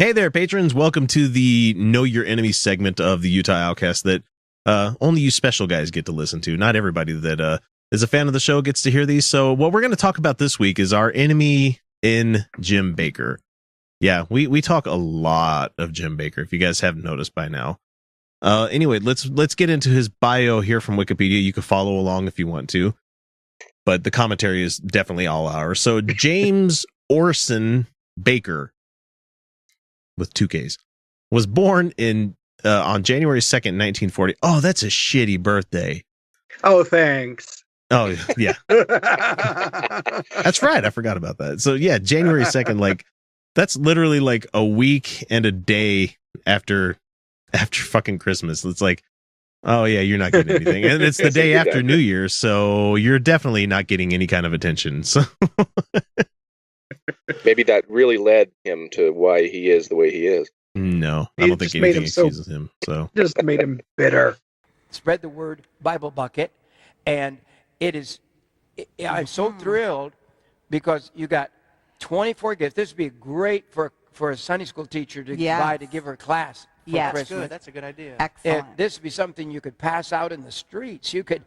Hey there, patrons. Welcome to the Know Your Enemy segment of the Utah Outcasts that only you special guys get to listen to. Not everybody that is a fan of the show gets to hear these. So what we're going to talk about this week is our enemy in Jim Bakker. Yeah, we talk a lot of Jim Bakker, if you guys haven't noticed by now. Anyway, let's get into his bio here from Wikipedia. You can follow along if you want to, but the commentary is definitely all ours. So James Orson Bakker, with two Ks, was born on January 2nd, 1940. Oh, that's a shitty birthday. Oh, thanks. Oh, yeah. That's right. I forgot about that. So, yeah, January 2nd, like, that's literally like a week and a day after fucking Christmas. It's like, oh, yeah, you're not getting anything. And it's the day after New Year's, so you're definitely not getting any kind of attention. So maybe that really led him to why he is the way he is. No, I don't think anything excuses him. So just made him bitter. Spread the word Bible Bucket, and I'm so thrilled because you got 24 gifts. This would be great for a Sunday school teacher to buy to give her class for Christmas. That's a good idea. Excellent. This would be something you could pass out in the streets. You could,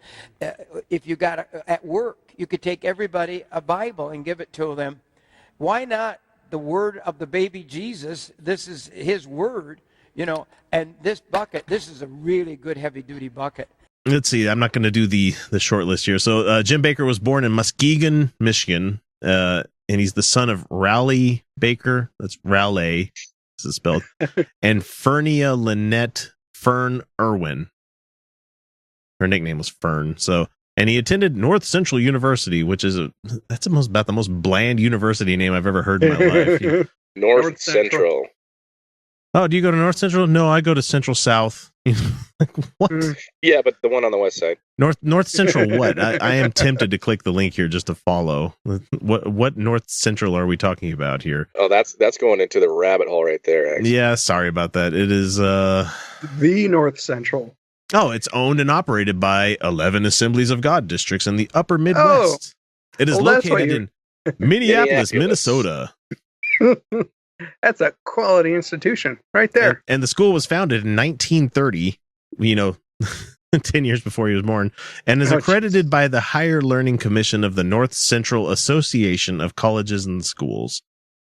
if you got at work, you could take everybody a Bible and give it to them. Why not the word of the baby Jesus? This is his word, and this bucket, this is a really good heavy-duty bucket. Let's see. I'm not going to do the short list here. So Jim Bakker was born in Muskegon, Michigan, and he's the son of Raleigh Bakker. That's Raleigh, this is spelled, and Fernia Lynette Fern Irwin. Her nickname was Fern. So, and he attended North Central University, which is about the most bland university name I've ever heard in my life. North Central. Oh, do you go to North Central? No, I go to Central South. Like, what? Yeah, but the one on the west side. North Central what? I am tempted to click the link here just to follow. What North Central are we talking about here? Oh, that's going into the rabbit hole right there, actually. Yeah, sorry about that. It is the North Central. Oh, it's owned and operated by 11 Assemblies of God districts in the upper Midwest. It is located in Minneapolis, Minnesota. That's a quality institution right there. And the school was founded in 1930, 10 years before he was born, and is accredited by the Higher Learning Commission of the North Central Association of Colleges and Schools.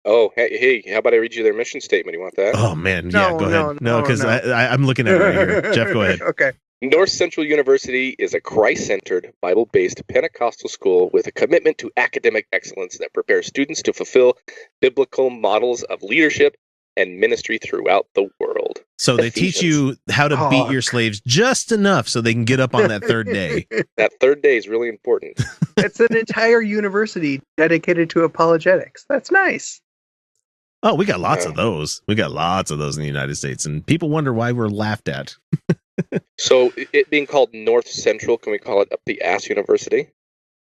Oh, hey, how about I read you their mission statement? You want that? Oh, man. Yeah, go ahead. No, because I'm looking at it right here. Jeff, go ahead. Okay. North Central University is a Christ-centered, Bible-based Pentecostal school with a commitment to academic excellence that prepares students to fulfill biblical models of leadership and ministry throughout the world. So they teach you how to beat your slaves just enough so they can get up on that third day. That third day is really important. It's an entire university dedicated to apologetics. That's nice. Oh, we got lots of those. We got lots of those in the United States, and people wonder why we're laughed at. So it being called North Central, can we call it up the ass university?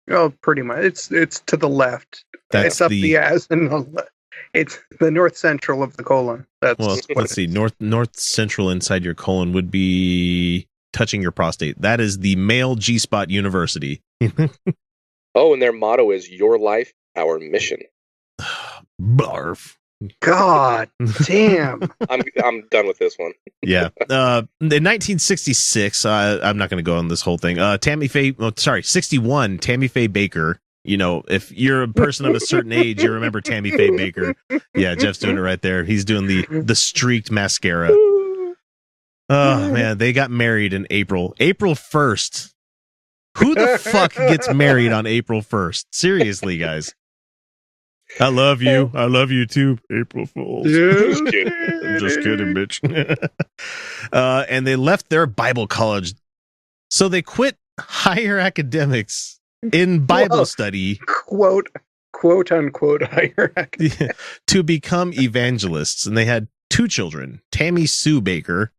Oh, pretty much. It's to the left. It's up the ass and the left. It's the North Central of the colon. Let's see. North Central inside your colon would be touching your prostate. That is the male G-spot university. Oh, and their motto is "Your life, our mission." Barf. God damn. I'm done with this one. Yeah. In 1966, I'm not going to go on this whole thing. 61, Tammy Faye Bakker. If you're a person of a certain age, you remember Tammy Faye Bakker. Yeah, Jeff's doing it right there. He's doing the streaked mascara. Oh, man, they got married in April 1st. Who the fuck gets married on April 1st? Seriously, guys. I love you. I love you too, April Fools. Just kidding. I'm just kidding, bitch. And they left their Bible college. So they quit higher academics in Bible study. Quote unquote higher academics. To become evangelists. And they had two children, Tammy Sue Bakker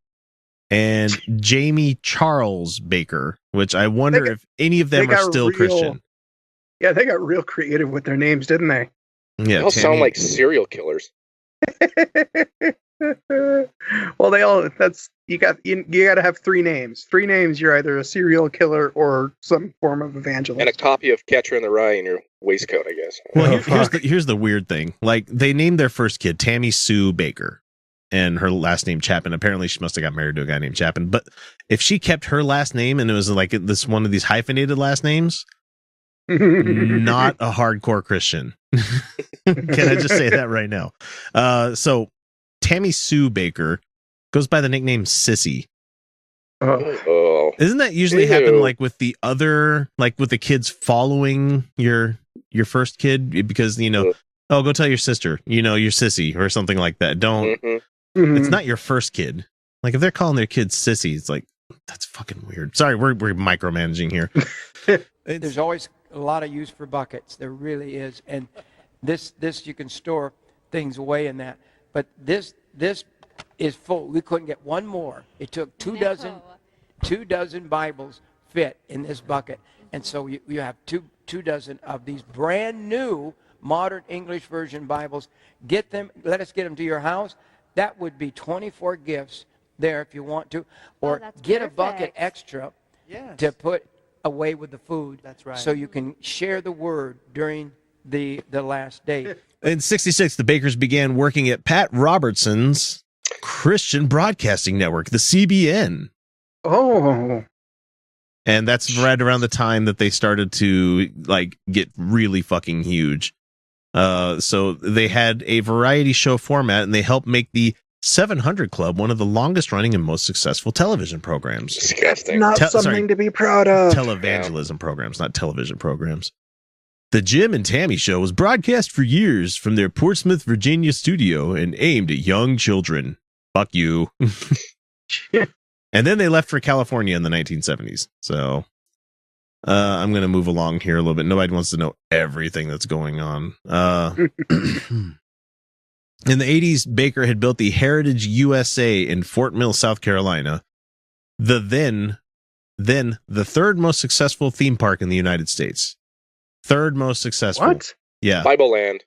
and Jamie Charles Bakker, which I wonder if any of them are still Christian. Yeah, they got real creative with their names, didn't they? Yeah, they all sound like serial killers. Well, you got to have three names. Three names. You're either a serial killer or some form of evangelist. And a copy of Catcher in the Rye in your waistcoat, I guess. Well, here's the weird thing. Like, they named their first kid Tammy Sue Bakker, and her last name Chapin. Apparently, she must have got married to a guy named Chapin. But if she kept her last name and it was like this one of these hyphenated last names, not a hardcore Christian. Can I just say that right now? So Tammy Sue Bakker goes by the nickname Sissy. Oh. Isn't that usually happen like with the other, like with the kids following your first kid? Because, oh, go tell your sister, your sissy or something like that. Don't, it's not your first kid. Like if they're calling their kids sissy, it's like, that's fucking weird. Sorry, we're micromanaging here. There's always a lot of use for buckets. There really is. And this you can store things away in that. But this is full. We couldn't get one more. It took 2 dozen Bibles fit in this bucket. And so you have two dozen of these brand new modern English version Bibles. Get them. Let us get them to your house. That would be 24 gifts there if you want to. Or get a bucket extra to put away with the food. That's right. So you can share the word during the last day. In 1966, the Bakkers began working at Pat Robertson's Christian Broadcasting Network, the CBN. Oh. And that's right around the time that they started to like get really fucking huge. So they had a variety show format, and they helped make the 700 Club one of the longest running and most successful television programs. Disgusting. Not something to be proud of. Televangelism programs, not television programs. The Jim and Tammy Show was broadcast for years from their Portsmouth, Virginia studio and aimed at young children. Fuck you. And then they left for California in the 1970s. So I'm going to move along here a little bit. Nobody wants to know everything that's going on. In the 80s, Bakker had built the Heritage USA in Fort Mill, South Carolina, the then the third most successful theme park in the United States. Third most successful. What? Yeah. Bible Land.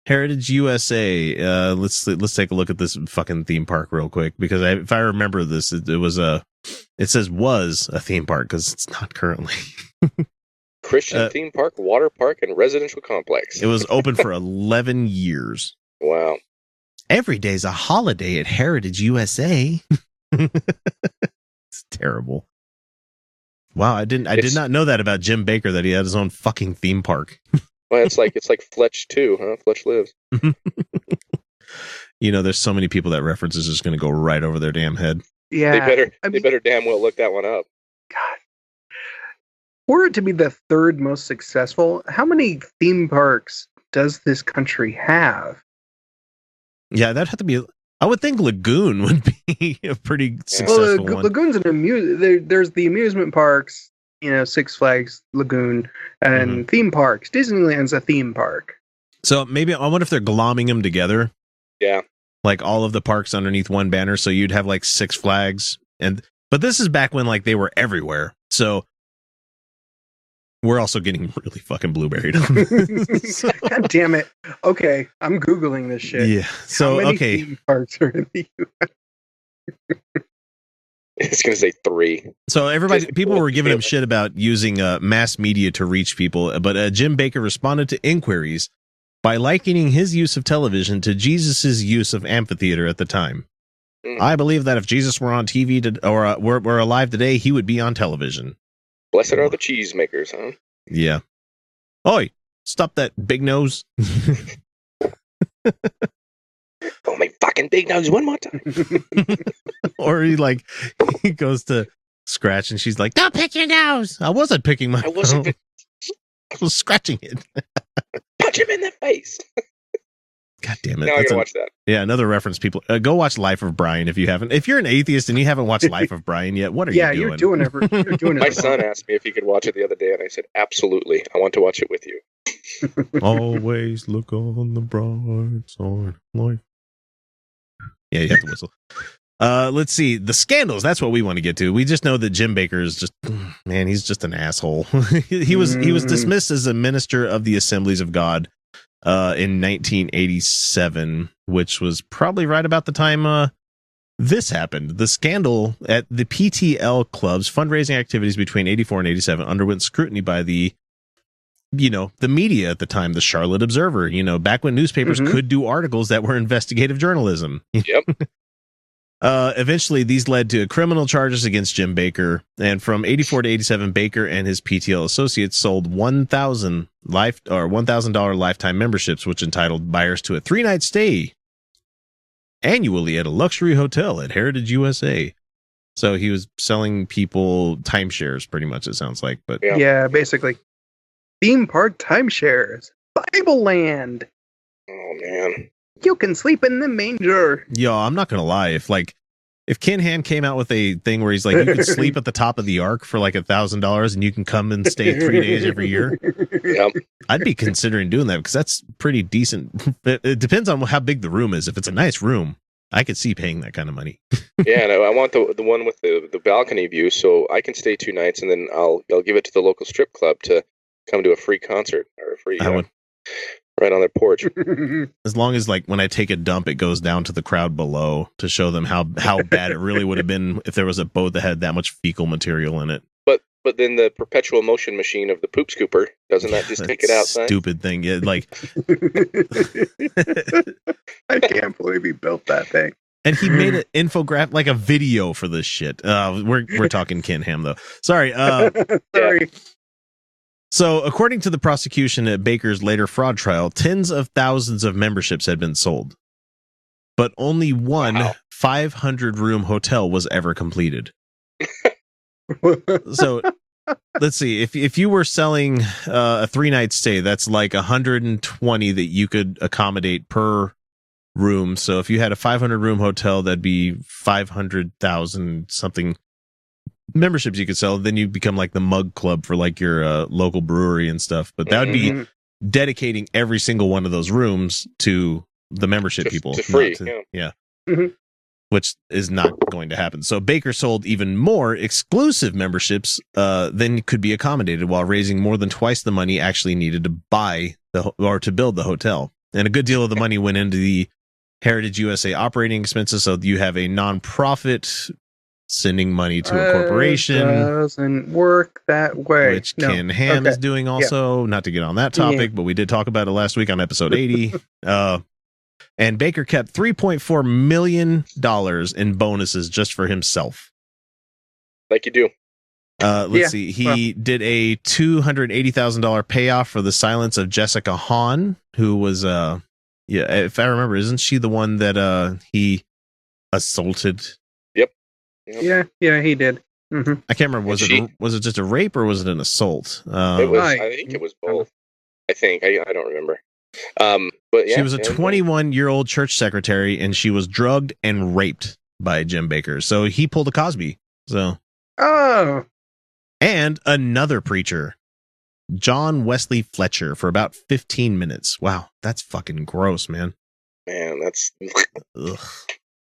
Heritage USA. Let's take a look at this fucking theme park real quick, because if I remember this, it says was a theme park because it's not currently. Christian theme park, water park, and residential complex. It was open for 11 years. Wow. Every day's a holiday at Heritage USA. It's terrible. Wow, I did not know that about Jim Bakker, that he had his own fucking theme park. Well, it's like Fletch too, huh? Fletch Lives. There's so many people that reference is just going to go right over their damn head. Yeah, they better damn well look that one up. God, were it to be the third most successful, how many theme parks does this country have? Yeah, that'd have to be. I would think Lagoon would be a pretty successful one. Lagoon's there's the amusement parks, Six Flags, Lagoon, and theme parks. Disneyland's a theme park. So maybe I wonder if they're glomming them together. Yeah. Like all of the parks underneath one banner, so you'd have like Six Flags, but this is back when like they were everywhere. So we're also getting really fucking blueberried. God damn it. Okay, I'm Googling this shit. Yeah. So, how many theme parks are in the U.S.? It's going to say 3. So people were giving him shit about using mass media to reach people, but Jim Bakker responded to inquiries by likening his use of television to Jesus's use of amphitheater at the time. I believe that if Jesus were on TV or were alive today, he would be on television. Blessed are the cheese makers, huh? Yeah. Oi, stop that big nose. Oh, my fucking big nose one more time. Or he goes to scratch and she's like, don't pick your nose. I wasn't picking my nose. I was scratching it. Punch him in the face. God damn it. Now I gotta watch that. Yeah, another reference, people. Go watch Life of Brian if you haven't. If you're an atheist and you haven't watched Life of Brian yet, what are you doing? Yeah, you're doing it. My son asked me if he could watch it the other day, and I said, absolutely. I want to watch it with you. Always look on the bright side of life. Yeah, you have to whistle. Let's see. The scandals. That's what we want to get to. We just know that Jim Bakker is just, man, he's just an asshole. He was dismissed as a minister of the Assemblies of God in 1987, which was probably right about the time This happened. The scandal at the PTL club's fundraising activities between 84 and 87 underwent scrutiny by the media at the time, the Charlotte Observer, back when newspapers could do articles that were investigative journalism. Yep. Eventually, these led to criminal charges against Jim Bakker. And from 84 to 87, Bakker and his PTL associates sold $1,000 lifetime memberships, which entitled buyers to a 3-night stay annually at a luxury hotel at Heritage USA. So he was selling people timeshares, pretty much, it sounds like. But yeah, basically. Theme park timeshares. Bible land. Oh, man. You can sleep in the manger. Yo, I'm not going to lie. If Ken Ham came out with a thing where he's like, you can sleep at the top of the ark for like $1,000 and you can come and stay 3 days every year. Yep. I'd be considering doing that because that's pretty decent. It depends on how big the room is. If it's a nice room, I could see paying that kind of money. Yeah, and I want the one with the balcony view, so I can stay 2 nights, and then I'll give it to the local strip club to come to a free concert or a free right on their porch. As long as like when I take a dump, it goes down to the crowd below to show them how bad it really would have been if there was a boat that had that much fecal material in it. But then the perpetual motion machine of the poop scooper, doesn't that just take it outside? Stupid thing. Yeah, like I can't believe he built that thing. And he made an infographic, like a video for this shit. We're talking Ken Ham though. Sorry. Sorry. So, according to the prosecution at Bakker's later fraud trial, tens of thousands of memberships had been sold, but only one 500-room hotel was ever completed. So, let's see. If you were selling a 3-night stay, that's like 120 that you could accommodate per room. So, if you had a 500-room hotel, that'd be 500,000 something memberships you could sell. Then you become like the mug club for like your local brewery and stuff. But that would be dedicating every single one of those rooms to the membership people. To free. Yeah. Mm-hmm. Which is not going to happen. So Bakker sold even more exclusive memberships than could be accommodated, while raising more than twice the money actually needed to buy to build the hotel. And a good deal of the money went into the Heritage USA operating expenses. So you have a nonprofit sending money to a corporation. Doesn't work that way. Which Ken Ham is doing also. Not to get on that topic, but we did talk about it last week on episode 80. And Bakker kept $3.4 million in bonuses just for himself. Like you do. Let's see. He did a $280,000 payoff for the silence of Jessica Hahn, who was, if I remember, isn't she the one that he assaulted? Yeah, he did. Mm-hmm. I can't remember. Was it just a rape or was it an assault? I think it was both. I don't remember. But yeah, she was a 21-year-old church secretary, and she was drugged and raped by Jim Bakker. So he pulled a Cosby. So and another preacher, John Wesley Fletcher, for about 15 minutes. Wow, that's fucking gross, man. Man, that's. Ugh.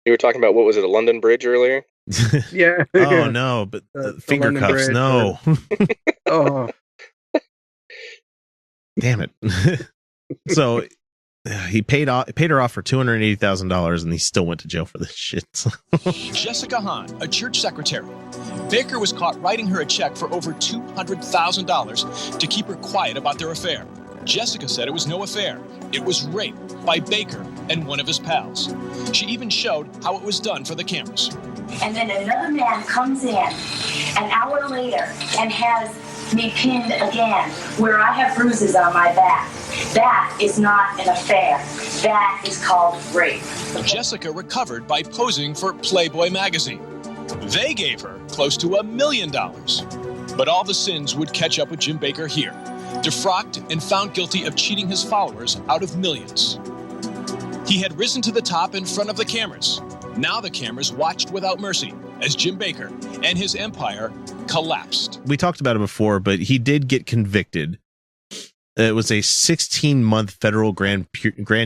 You were talking about, what was it, a London Bridge earlier? Yeah. Oh no, but finger cuffs, no. Oh. Damn it. So he paid her off for $280,000, and he still went to jail for this shit. Jessica Hahn, a church secretary. Bakker was caught writing her a check for over $200,000 to keep her quiet about their affair. Jessica said it was no affair. It was rape by Bakker and one of his pals. She even showed how it was done for the cameras. And then another man comes in an hour later and has me pinned again, where I have bruises on my back. That is not an affair. That is called rape. Jessica recovered by posing for Playboy magazine. They gave her close to $1 million. But all the sins would catch up with Jim Bakker here, defrocked and found guilty of cheating his followers out of millions. He had risen to the top in front of the cameras. Now the cameras watched without mercy as Jim Bakker and his empire collapsed. We talked about it before, but he did get convicted. It was a 16-month federal grand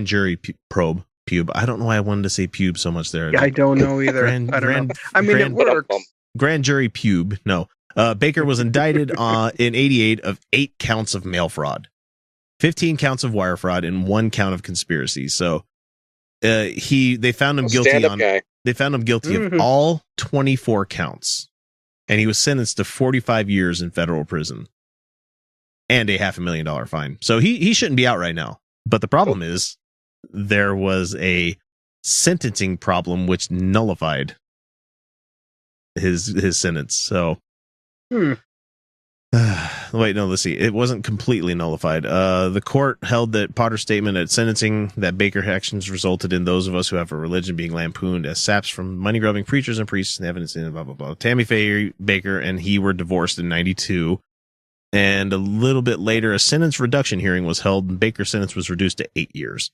jury probe. Pube. I don't know why I wanted to say pube so much there. Yeah, I don't know either. I don't know. I mean, it works. Grand jury pube. No. Bakker was indicted in 88 of 8 counts of mail fraud, 15 counts of wire fraud, and 1 count of conspiracy. So they found him guilty on. Guy. They found him guilty of all 24 counts, and he was sentenced to 45 years in federal prison and a $500,000 fine. So he shouldn't be out right now. But the problem is there was a sentencing problem which nullified his sentence. So wait, no, let's see. It wasn't completely nullified. The court held that Potter's statement at sentencing that Bakker actions resulted in those of us who have a religion being lampooned as saps from money-grubbing preachers and priests and evidence in blah, blah, blah. Tammy Faye Bakker and he were divorced in 92. And a little bit later, a sentence reduction hearing was held, and Bakker's sentence was reduced to 8 years.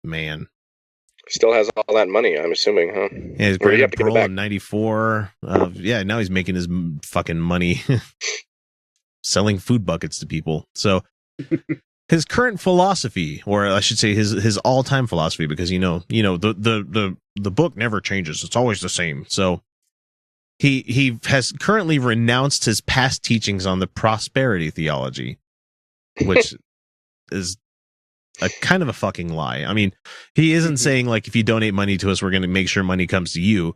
Man. Still has all that money, I'm assuming, huh? Yeah, he's granted parole in 94. Yeah, now he's making his fucking money selling food buckets to people. So his current philosophy, or I should say his all-time philosophy, because the book never changes. It's always the same. So he has currently renounced his past teachings on the prosperity theology, which is a kind of a fucking lie. I mean, he isn't saying like, if you donate money to us, we're going to make sure money comes to you.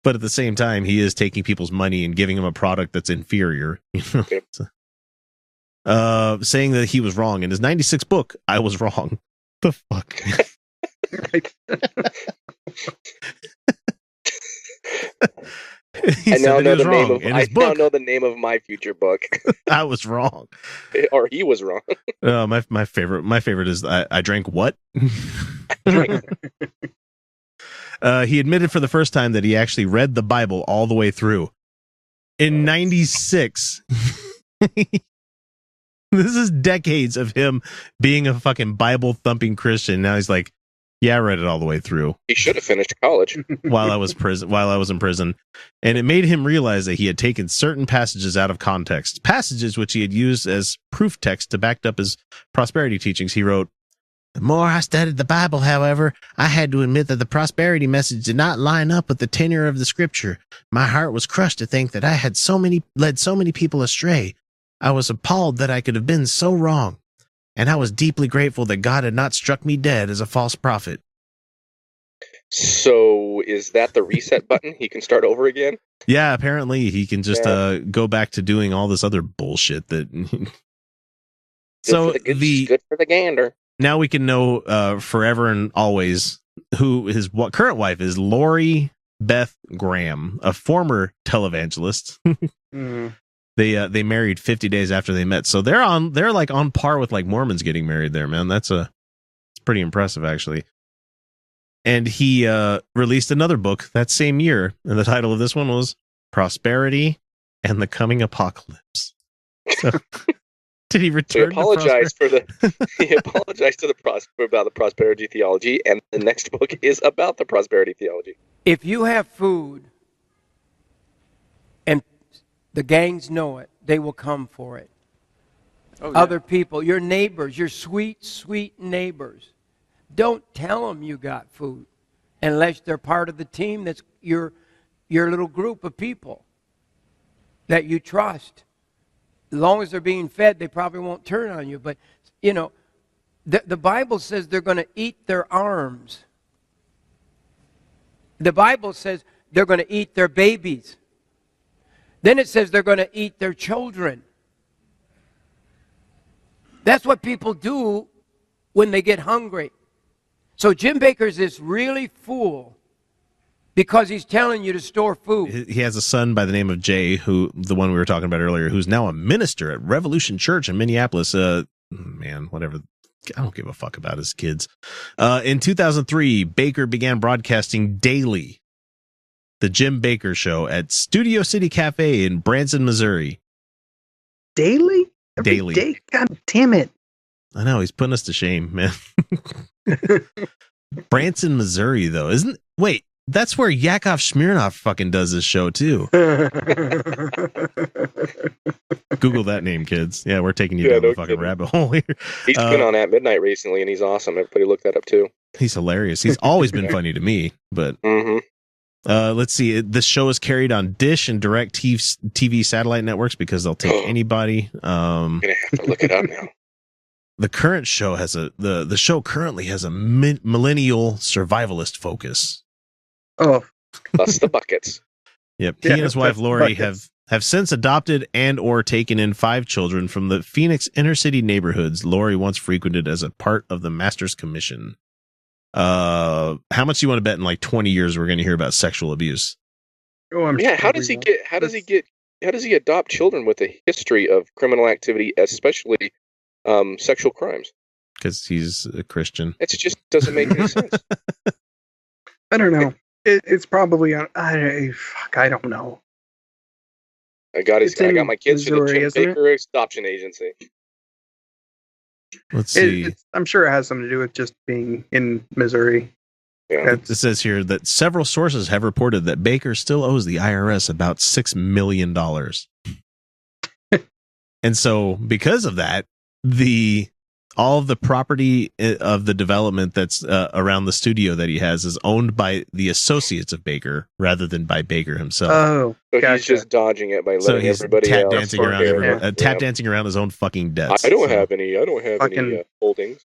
But at the same time, he is taking people's money and giving them a product that's inferior. Saying that he was wrong in his 96 book. I was wrong. The fuck. Right. I now know the name of my future book. I was wrong, or he was wrong. My favorite is I drank what? He admitted for the first time that he actually read the Bible all the way through in 96. This is decades of him being a fucking Bible thumping Christian. Now he's like, yeah, I read it all the way through. He should have finished college while I was in prison. And it made him realize that he had taken certain passages out of context, passages which he had used as proof text to back up his prosperity teachings. He wrote, "The more I studied the Bible, however, I had to admit that the prosperity message did not line up with the tenor of the scripture. My heart was crushed to think that I had led so many people astray. I was appalled that I could have been so wrong. And I was deeply grateful that God had not struck me dead as a false prophet." So is that the reset button? He can start over again? Yeah, apparently he can just go back to doing all this other bullshit that... Good for the gander. Now we can know forever and always who his current wife is, Lori Beth Graham, a former televangelist. They married 50 days after they met, so they're like on par with like Mormons getting married there, man. It's pretty impressive actually. And he released another book that same year, and the title of this one was Prosperity and the Coming Apocalypse. So, did he return? He apologized about the prosperity theology, and the next book is about the prosperity theology. If you have food and the gangs know it, they will come for it. Oh, yeah. Other people, your neighbors, your sweet, sweet neighbors, don't tell them you got food unless they're part of the team that's your little group of people that you trust. As long as they're being fed, they probably won't turn on you. But, the Bible says they're going to eat their arms. The Bible says they're going to eat their babies. Then it says they're going to eat their children. That's what people do when they get hungry. So Jim Bakker's this really fool because he's telling you to store food. He has a son by the name of Jay, who the one we were talking about earlier, who's now a minister at Revolution Church in Minneapolis. Whatever. I don't give a fuck about his kids. In 2003, Bakker began broadcasting daily the Jim Bakker Show at Studio City Cafe in Branson, Missouri. Daily? Daily. Day? God damn it. I know, he's putting us to shame, man. Branson, Missouri, though. Wait, that's where Yakov Smirnoff fucking does his show, too. Google that name, kids. Yeah, we're taking you down the fucking rabbit hole here. He's been on At Midnight recently, and he's awesome. Everybody look that up, too. He's hilarious. He's always been funny to me, but... let's see. This show is carried on Dish and Direct TV satellite networks because they'll take anybody. I'm gonna have to look it up now. the current show has the show currently has a millennial survivalist focus. Oh, Plus the buckets. Yep. Yeah, He and his wife that's Lori buckets. have since adopted and or taken in 5 children from the Phoenix inner city neighborhoods Lori once frequented as a part of the Master's Commission. How much do you want to bet in like 20 years we're going to hear about sexual abuse? oh, I'm Yeah, sure how does we he will. get? How does he adopt children with a history of criminal activity, especially sexual crimes? Because he's a Christian. It just doesn't make any sense. I don't know. It's probably on. I don't know. I got It's in my kids to the Missouri, Jim isn't it? Baker Adoption Agency. Let's see. I'm sure it has something to do with just being in Missouri. Yeah. It says here that several sources have reported that Baker still owes the IRS about $6 million. And so because of that, all of the property of the development that's around the studio that he has is owned by the associates of Baker rather than by Baker himself. Oh, So gotcha. he's just dodging it by letting So he's everybody tap else. dancing around Yeah. tap dancing around his own fucking debts. I don't So, have any Fucking- holdings.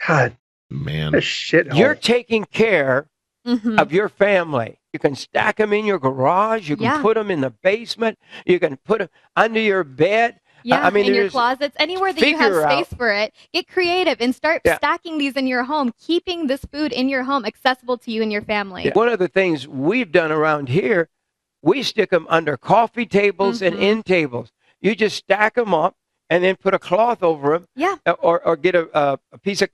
God, man. a shit. You're taking care Mhm. of your family. You can stack them in your garage. You can Yeah. put them in the basement. You can put them under your bed. Yeah, I mean, in your there's- closets, anywhere that you have figure space out- for it. Get creative and start Yeah. stacking these in your home, keeping this food in your home accessible to you and your family. One of the things we've done around here, we stick them under coffee tables and Mhm. end tables. You just stack them up and then put a cloth over them, Yeah. or get a piece of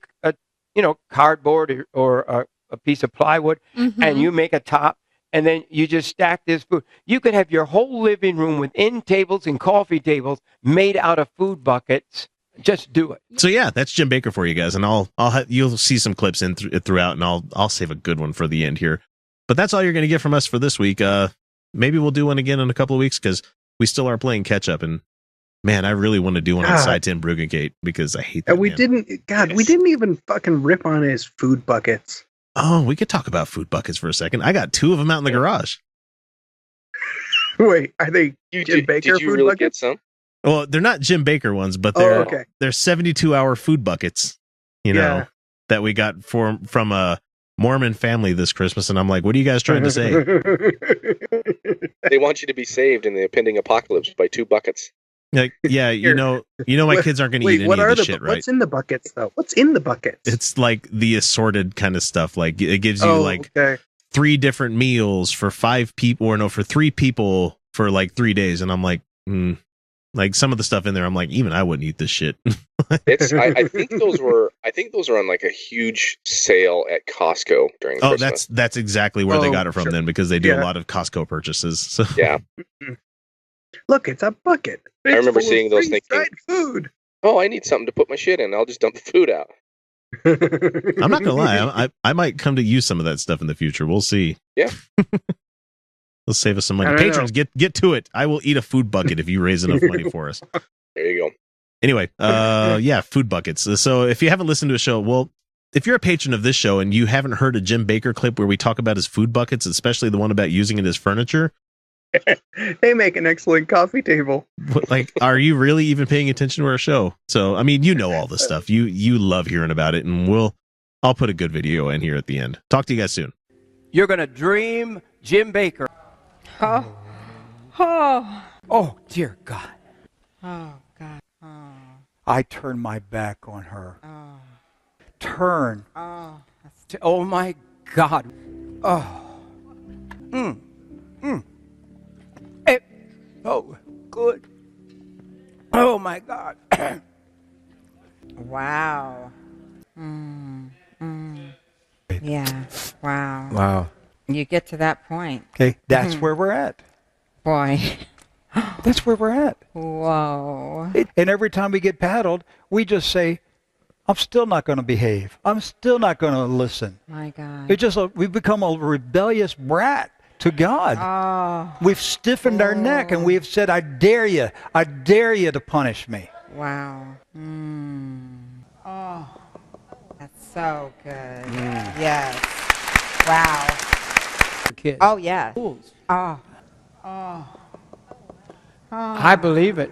cardboard or a piece of plywood, Mhm. and you make a top, and then you just stack this food. You could have your whole living room with end tables and coffee tables made out of food buckets. Just do it. So yeah, that's Jim Baker for you guys, and you'll see some clips in throughout, and I'll save a good one for the end here. But that's all you're going to get from us for this week. Maybe we'll do one again in a couple of weeks because we still are playing catch up, and man, I really want to do one on God. Side 10 Bruggencate because I hate that. And we man. didn't. God, we Yes. didn't even fucking rip on his food buckets. Oh, we could talk about food buckets for a second. I got 2 of them out in the garage. Wait, are they You, Jim Baker did you food really buckets? get some? Well, they're not Jim Baker ones, but Oh, they're okay. they're 72-hour food buckets. Yeah. That we got from a Mormon family this Christmas, and I'm like, what are you guys trying to say? They want you to be saved in the impending apocalypse by 2 buckets. Like, yeah, Here. my What- kids aren't going to eat Wait, any what of are this the shit, right? What's in the buckets though? What's in the buckets? It's like the assorted kind of stuff. Like it gives you like okay. 3 different meals for 5 people, or no, for 3 people for like 3 days, and I'm like, like some of the stuff in there, I'm like, even I wouldn't eat this shit. It's I think those were on like a huge sale at Costco during Oh, Christmas. that's exactly where they Oh, got it from sure. then, because they do a Yeah. lot of Costco purchases. So Yeah. Look, it's a bucket. I remember It's full of seeing those thinking- freeze-dried food. Oh, I need something to put my shit in. I'll just dump the food out. I'm not gonna lie, I might come to use some of that stuff in the future. We'll see. Yeah. Let's save us some I money. don't Patrons, get to it. I will eat a food bucket if you raise enough money for us. There you go. Anyway, yeah, food buckets. So if you haven't listened to a show, well, if you're a patron of this show and you haven't heard a Jim Baker clip where we talk about his food buckets, especially the one about using it as furniture, They make an excellent coffee table. like, are you really even paying attention to our show? So, I mean, you know all this stuff. You love hearing about it, and I'll put a good video in here at the end. Talk to you guys soon. You're going to dream Jim Baker. Oh. Oh. Oh, dear God. Oh, God. Oh. I turn my back on her. Oh. Turn. Oh. Oh, my God. Oh. Oh, good. Oh, my God. Wow. Yeah. Wow. Wow. You get to that point. Okay, that's where we're at. Boy. That's where we're at. Whoa. And every time we get paddled, we just say, I'm still not going to behave. I'm still not going to listen. My God. We've become a rebellious brat to God. Oh. We've stiffened our neck and we've said, I dare you to punish me. Wow. Oh. That's so good. Yes. Wow. Kids. Oh, yeah. Fools. Oh. I believe it.